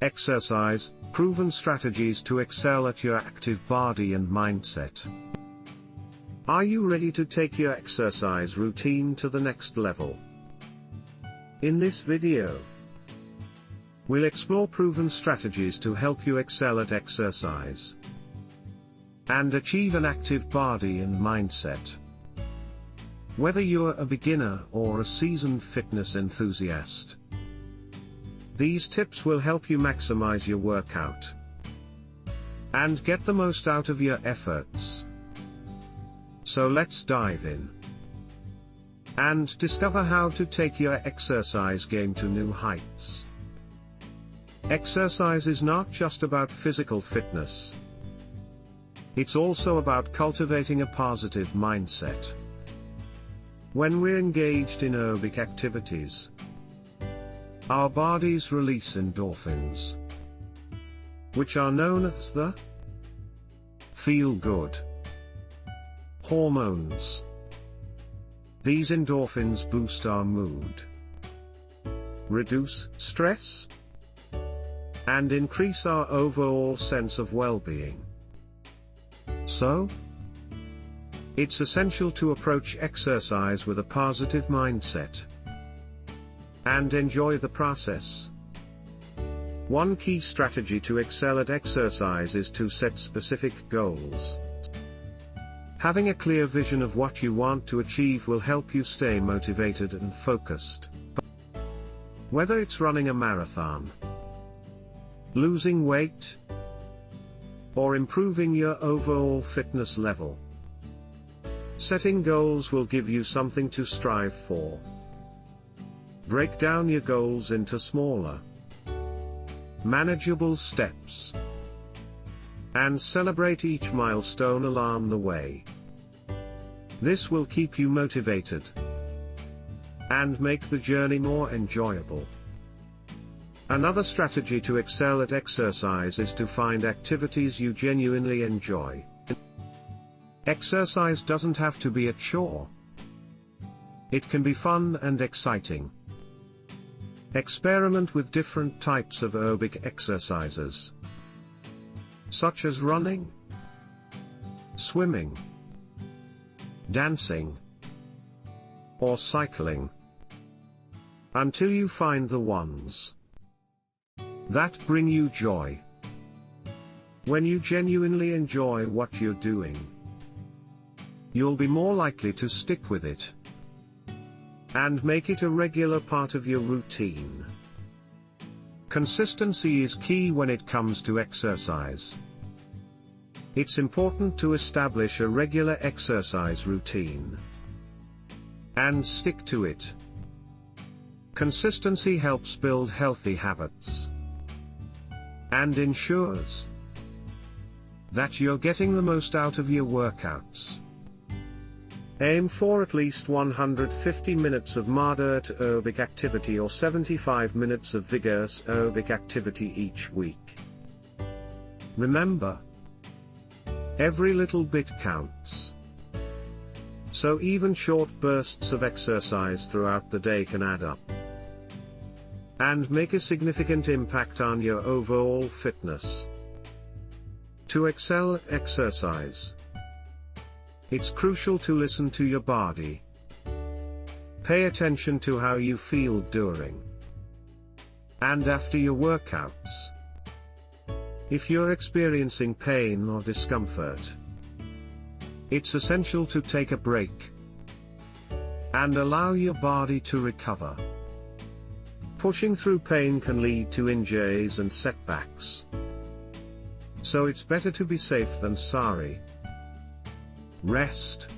Exercise, proven strategies to excel at your active body and mindset. Are you ready to take your exercise routine to the next level? In this video, we'll explore proven strategies to help you excel at exercise and achieve an active body and mindset. Whether you're a beginner or a seasoned fitness enthusiast, these tips will help you maximize your workout and get the most out of your efforts. So let's dive in and discover how to take your exercise game to new heights. Exercise is not just about physical fitness. It's also about cultivating a positive mindset. When we're engaged in aerobic activities, our bodies release endorphins, which are known as the feel-good hormones. These endorphins boost our mood, reduce stress, and increase our overall sense of well-being. So, it's essential to approach exercise with a positive mindset and enjoy the process. One key strategy to excel at exercise is to set specific goals. Having a clear vision of what you want to achieve will help you stay motivated and focused. Whether it's running a marathon, losing weight, or improving your overall fitness level, setting goals will give you something to strive for. Break down your goals into smaller, manageable steps, and celebrate each milestone along the way. This will keep you motivated and make the journey more enjoyable. Another strategy to excel at exercise is to find activities you genuinely enjoy. Exercise doesn't have to be a chore. It can be fun and exciting. Experiment with different types of aerobic exercises, such as running, swimming, dancing, or cycling, until you find the ones that bring you joy. When you genuinely enjoy what you're doing, you'll be more likely to stick with it and make it a regular part of your routine. Consistency is key when it comes to exercise. It's important to establish a regular exercise routine and stick to it. Consistency helps build healthy habits and ensures that you're getting the most out of your workouts. Aim for at least 150 minutes of moderate aerobic activity or 75 minutes of vigorous aerobic activity each week. Remember, every little bit counts. So even short bursts of exercise throughout the day can add up and make a significant impact on your overall fitness. To excel at exercise, it's crucial to listen to your body. Pay attention to how you feel during and after your workouts. If you're experiencing pain or discomfort, it's essential to take a break and allow your body to recover. Pushing through pain can lead to injuries and setbacks, so it's better to be safe than sorry. Rest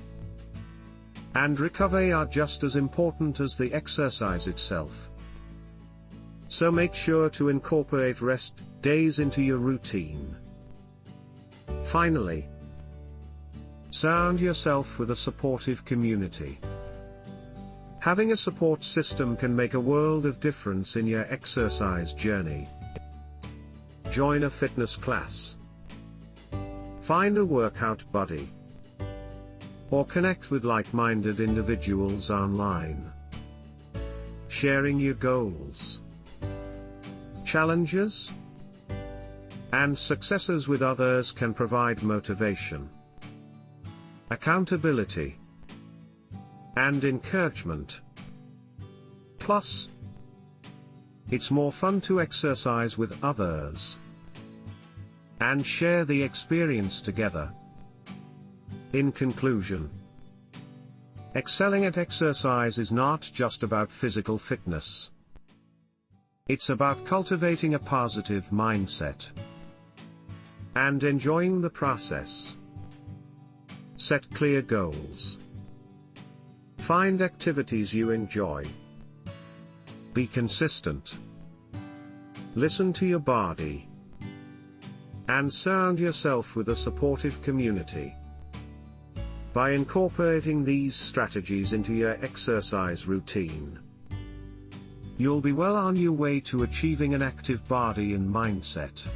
and recovery are just as important as the exercise itself. So make sure to incorporate rest days into your routine. Finally, surround yourself with a supportive community. Having a support system can make a world of difference in your exercise journey. Join a fitness class, find a workout buddy, or connect with like-minded individuals online. Sharing your goals, challenges, And successes with others can provide motivation, accountability, and encouragement. Plus, it's more fun to exercise with others and share the experience together. In conclusion, excelling at exercise is not just about physical fitness. It's about cultivating a positive mindset and enjoying the process. Set clear goals. Find activities you enjoy. Be consistent. Listen to your body. And surround yourself with a supportive community. By incorporating these strategies into your exercise routine, you'll be well on your way to achieving an active body and mindset.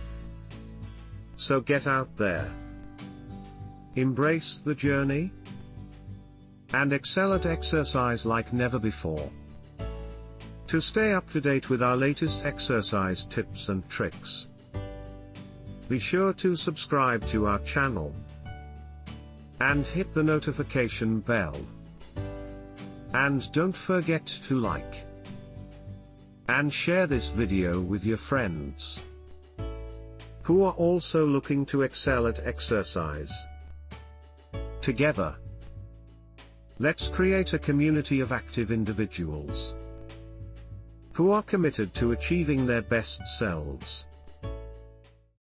So get out there, embrace the journey, and excel at exercise like never before. To stay up to date with our latest exercise tips and tricks, be sure to subscribe to our channel and hit the notification bell. And don't forget to like and share this video with your friends who are also looking to excel at exercise. Together, let's create a community of active individuals who are committed to achieving their best selves.